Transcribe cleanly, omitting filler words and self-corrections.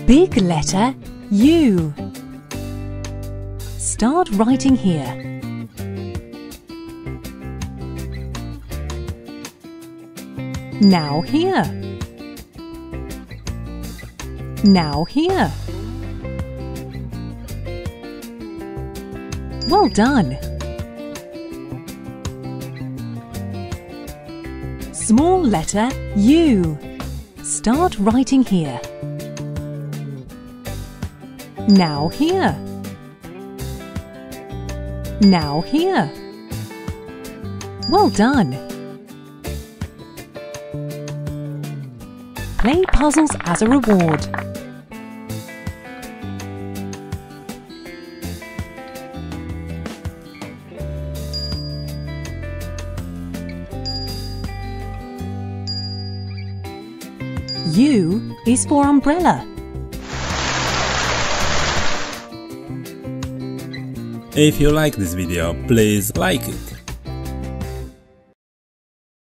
Big letter U. Start writing here. Now here. Now here. Well done. Small letter U. Start writing here. Now here. Now here. Well done. Play puzzles as a reward. U is for umbrella. If you like this video, please like it.